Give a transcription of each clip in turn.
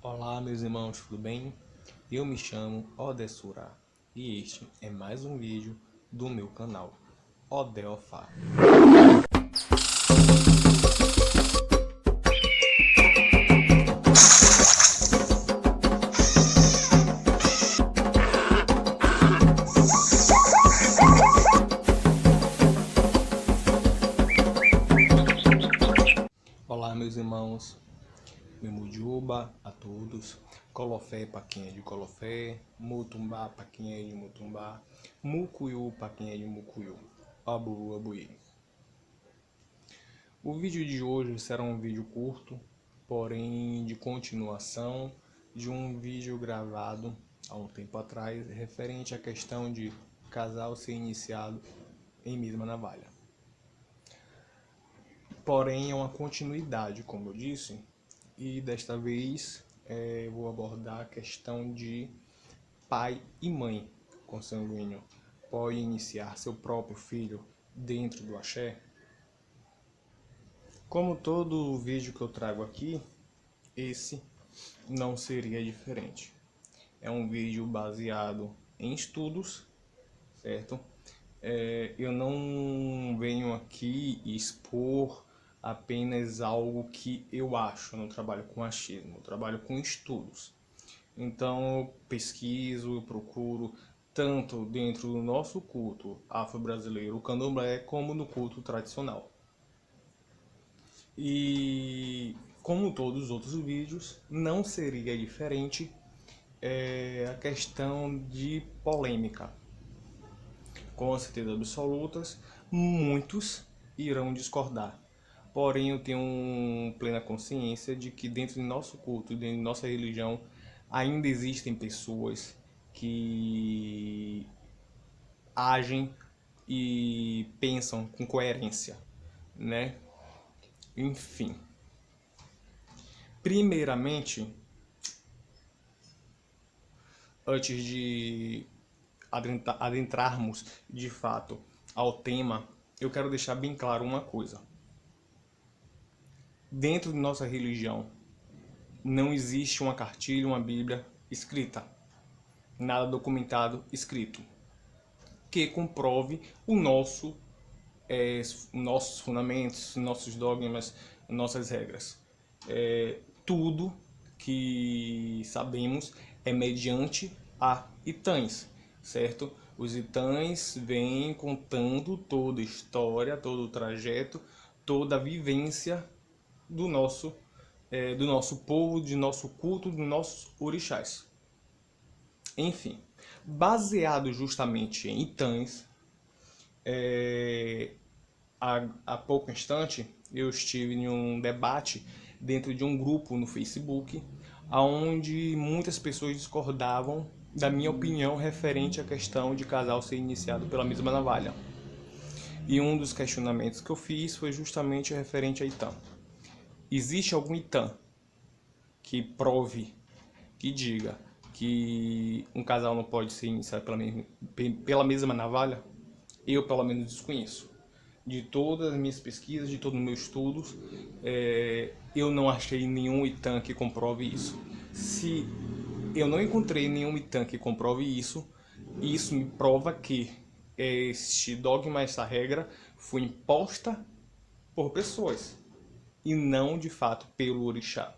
Olá, meus irmãos, tudo bem? Eu me chamo Odessura e este é mais um vídeo do meu canal Odeofá. Olá, meus irmãos, Memujuba a todos, Colofé para quem é de Colofé, Mutumbá para quem é de Mutumbá, Mucuyu para quem é de Mucuyu, Aburu Abuí. O vídeo de hoje será um vídeo curto, porém de continuação de um vídeo gravado há um tempo atrás referente à questão de casal ser iniciado em mesma navalha. Porém é uma continuidade, como eu disse, e desta vez vou abordar a questão de pai e mãe consanguíneo podem iniciar seu próprio filho dentro do axé. Como todo vídeo que eu trago aqui, esse não seria diferente. É um vídeo baseado em estudos, certo? Eu não venho aqui expor apenas algo que eu acho, eu não trabalho com achismo, eu trabalho com estudos. Então eu pesquiso, eu procuro tanto dentro do nosso culto afro-brasileiro, o candomblé, como no culto tradicional. E como todos os outros vídeos, não seria diferente a questão de polêmica. Com certeza absolutas, muitos irão discordar. Porém, eu tenho plena consciência de que dentro do nosso culto, dentro de nossa religião, ainda existem pessoas que agem e pensam com coerência, né? Enfim. Primeiramente, antes de adentrarmos de fato ao tema, eu quero deixar bem claro uma coisa. Dentro de nossa religião, não existe uma cartilha, uma Bíblia escrita, nada documentado escrito, que comprove nossos fundamentos, nossos dogmas, nossas regras. Tudo que sabemos é mediante a itãs, certo? Os itãs vêm contando toda a história, todo o trajeto, toda a vivência do nosso povo, de nosso culto, dos nossos orixás. Enfim, baseado justamente em itãs, há pouco instante eu estive em um debate dentro de um grupo no Facebook, onde muitas pessoas discordavam da minha opinião referente à questão de casal ser iniciado pela mesma navalha. E um dos questionamentos que eu fiz foi justamente referente a Itã. Existe algum Itã que prove, que diga que um casal não pode ser iniciado pela mesma navalha? Eu, pelo menos, desconheço. De todas as minhas pesquisas, de todos os meus estudos, eu não achei nenhum Itã que comprove isso. Se eu não encontrei nenhum Itã que comprove isso, isso me prova que este dogma, essa regra, foi imposta por pessoas e não, de fato, pelo orixá.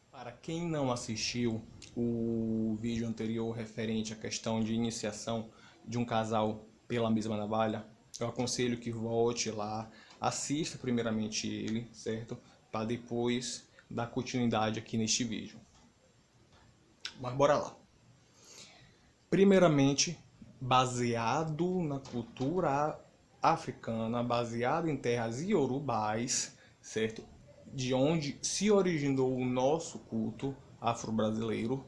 Para quem não assistiu o vídeo anterior referente à questão de iniciação de um casal pela mesma navalha, eu aconselho que volte lá, assista primeiramente ele, certo? Para depois dar continuidade aqui neste vídeo. Mas bora lá. Primeiramente, baseado na cultura africana, baseado em terras iorubais, certo? De onde se originou o nosso culto afro-brasileiro.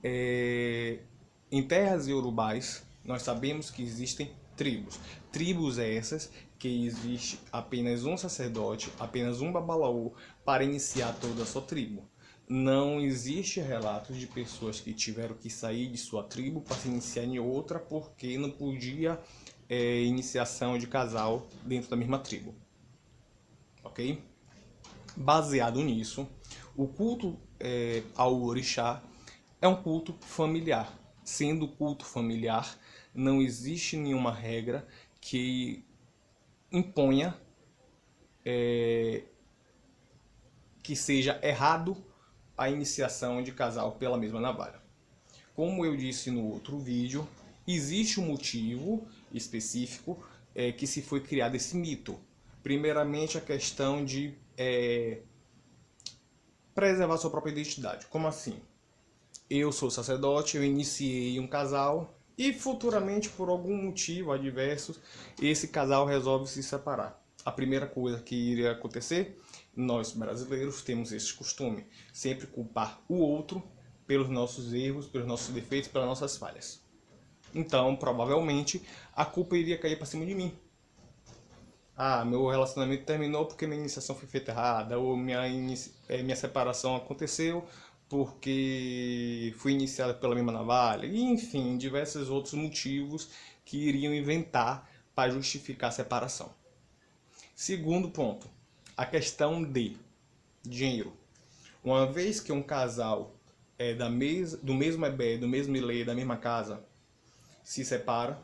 Em terras iorubais, nós sabemos que existem tribos. Tribos essas que existe apenas um sacerdote, apenas um babalaô para iniciar toda a sua tribo. Não existe relatos de pessoas que tiveram que sair de sua tribo para se iniciar em outra porque não podia iniciação de casal dentro da mesma tribo. Ok? Baseado nisso, O culto ao orixá é um culto familiar. Sendo culto familiar, não existe nenhuma regra que imponha que seja errado a iniciação de casal pela mesma navalha. Como eu disse no outro vídeo, existe um motivo específico que se foi criado esse mito. Primeiramente, a questão de preservar sua própria identidade. Como assim? Eu sou sacerdote, eu iniciei um casal e futuramente, por algum motivo adverso, esse casal resolve se separar. A primeira coisa que iria acontecer, nós brasileiros temos esse costume, sempre culpar o outro pelos nossos erros, pelos nossos defeitos, pelas nossas falhas. Então, provavelmente, a culpa iria cair para cima de mim. Ah, meu relacionamento terminou porque minha iniciação foi feita errada, ou minha separação aconteceu porque fui iniciada pela mesma navalha, e, enfim, diversos outros motivos que iriam inventar para justificar a separação. Segundo ponto, a questão de dinheiro. Uma vez que um casal é do mesmo EBE, do mesmo ILE, da mesma casa, se separa,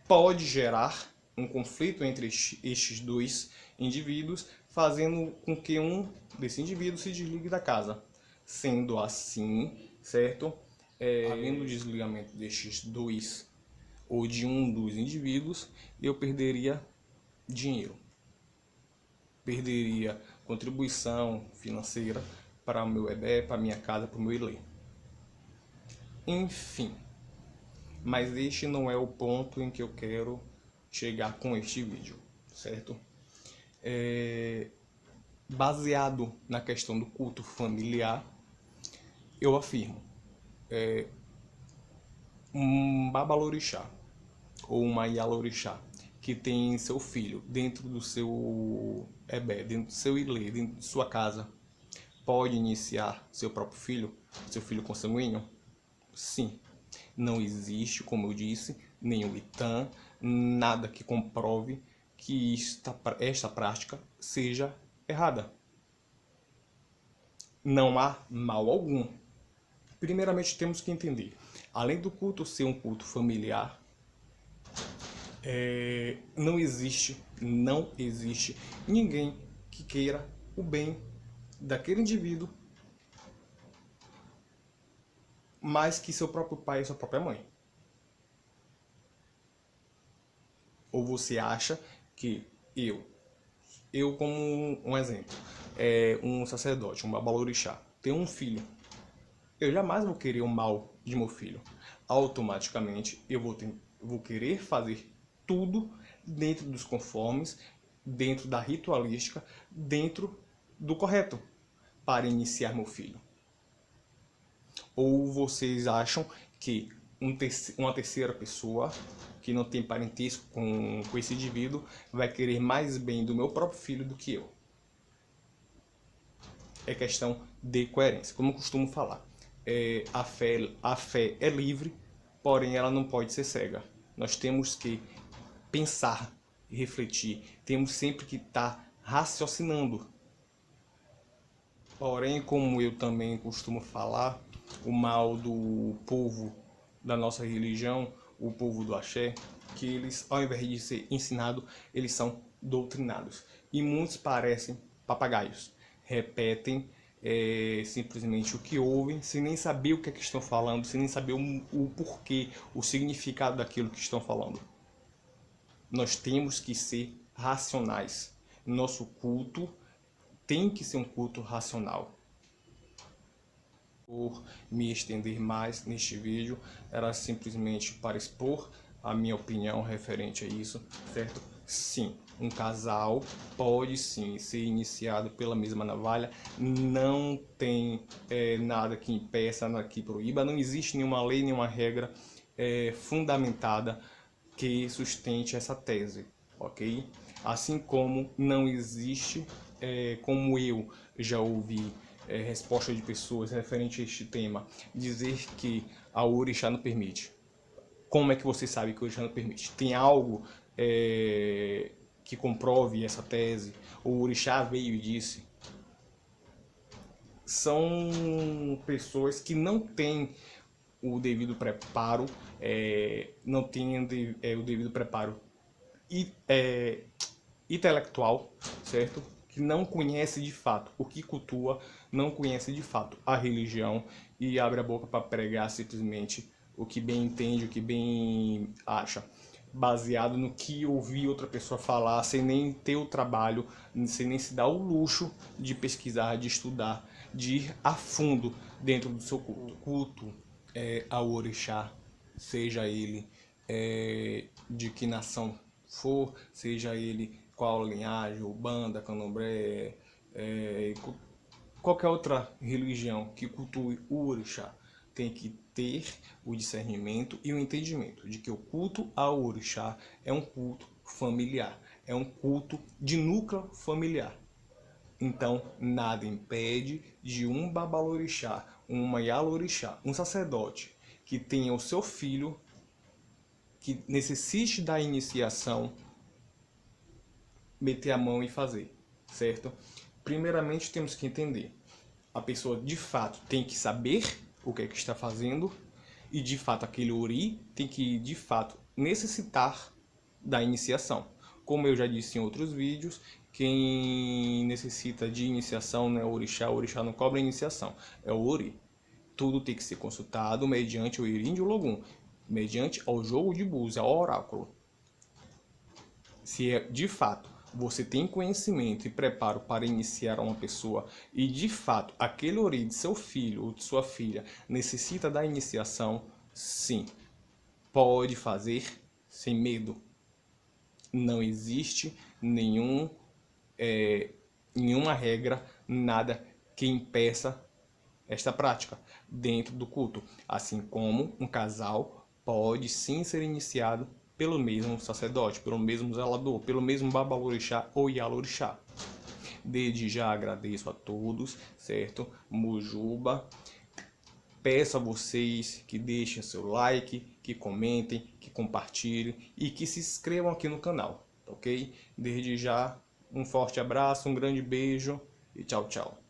pode gerar um conflito entre estes dois indivíduos, fazendo com que um desses indivíduos se desligue da casa. Sendo assim, certo? Havendo o desligamento destes dois ou de um dos indivíduos, eu perderia dinheiro. Perderia contribuição financeira para o meu EBE, para a minha casa, para o meu ILE. Enfim, mas este não é o ponto em que eu quero chegar com este vídeo, certo? Baseado na questão do culto familiar, eu afirmo, um babalorixá ou uma ialorixá que tem seu filho dentro do seu EBE, dentro do seu ILE, dentro de sua casa, pode iniciar seu próprio filho, seu filho consanguíneo? Sim. Não existe, como eu disse, nenhum ITAM, nada que comprove que esta prática seja errada. Não há mal algum. Primeiramente, temos que entender, além do culto ser um culto familiar, não existe ninguém que queira o bem daquele indivíduo mais que seu próprio pai e sua própria mãe. Ou você acha que eu como um exemplo, um sacerdote, um babalorixá, tenho um filho, eu jamais vou querer o mal de meu filho. Automaticamente eu vou querer fazer tudo dentro dos conformes, dentro da ritualística, dentro do correto, para iniciar meu filho. Ou vocês acham que uma terceira pessoa que não tem parentesco com esse indivíduo vai querer mais bem do meu próprio filho do que eu? É questão de coerência. Como eu costumo falar, a fé é livre, porém ela não pode ser cega. Nós temos que pensar e refletir, temos sempre que estar raciocinando. Porém, como eu também costumo falar, o mal do povo da nossa religião, o povo do axé, que eles, ao invés de ser ensinados, eles são doutrinados. E muitos parecem papagaios, repetem simplesmente o que ouvem, sem nem saber o que é que estão falando, sem nem saber o porquê, o significado daquilo que estão falando. Nós temos que ser racionais. Nosso culto tem que ser um culto racional. Por me estender mais neste vídeo, era simplesmente para expor a minha opinião referente a isso, certo? Sim, um casal pode sim ser iniciado pela mesma navalha, não tem nada que impeça, nada que proíba, não existe nenhuma lei, nenhuma regra fundamentada que sustente essa tese, ok? Assim como não existe, como eu já ouvi resposta de pessoas referente a este tema, dizer que a orixá não permite. Como é que você sabe que a orixá não permite? Tem algo que comprove essa tese? O orixá veio e disse? são pessoas que não têm o devido preparo, não têm o devido preparo intelectual, certo? Que não conhece de fato o que cultua, não conhece de fato a religião e abre a boca para pregar simplesmente o que bem entende, o que bem acha, baseado no que ouvir outra pessoa falar, sem nem ter o trabalho, sem nem se dar o luxo de pesquisar, de estudar, de ir a fundo dentro do seu culto ao orixá, seja ele de que nação for, seja ele qual linhagem, Umbanda, Candomblé, qualquer outra religião que cultue o orixá, tem que ter o discernimento e o entendimento de que o culto ao orixá é um culto familiar, é um culto de núcleo familiar. Então, nada impede de um babalorixá, um maialorixá, um sacerdote que tenha o seu filho, que necessite da iniciação, meter a mão e fazer, certo? Primeiramente, temos que entender. A pessoa, de fato, tem que saber o que é que está fazendo e, de fato, aquele ori tem que, de fato, necessitar da iniciação. Como eu já disse em outros vídeos, quem necessita de iniciação não é o orixá não cobra iniciação, é o ori. Tudo tem que ser consultado mediante o Irim de Logum, mediante ao jogo de búzios, ao oráculo. Se de fato você tem conhecimento e preparo para iniciar uma pessoa e de fato aquele ori de seu filho ou de sua filha necessita da iniciação, sim, pode fazer sem medo. Não existe nenhuma regra, nada que impeça esta prática dentro do culto, assim como um casal pode sim ser iniciado pelo mesmo sacerdote, pelo mesmo zelador, pelo mesmo babalorixá ou ialorixá. Desde já agradeço a todos, certo? Mujuba. Peço a vocês que deixem seu like, que comentem, que compartilhem e que se inscrevam aqui no canal, ok? Desde já, um forte abraço, um grande beijo e tchau, tchau.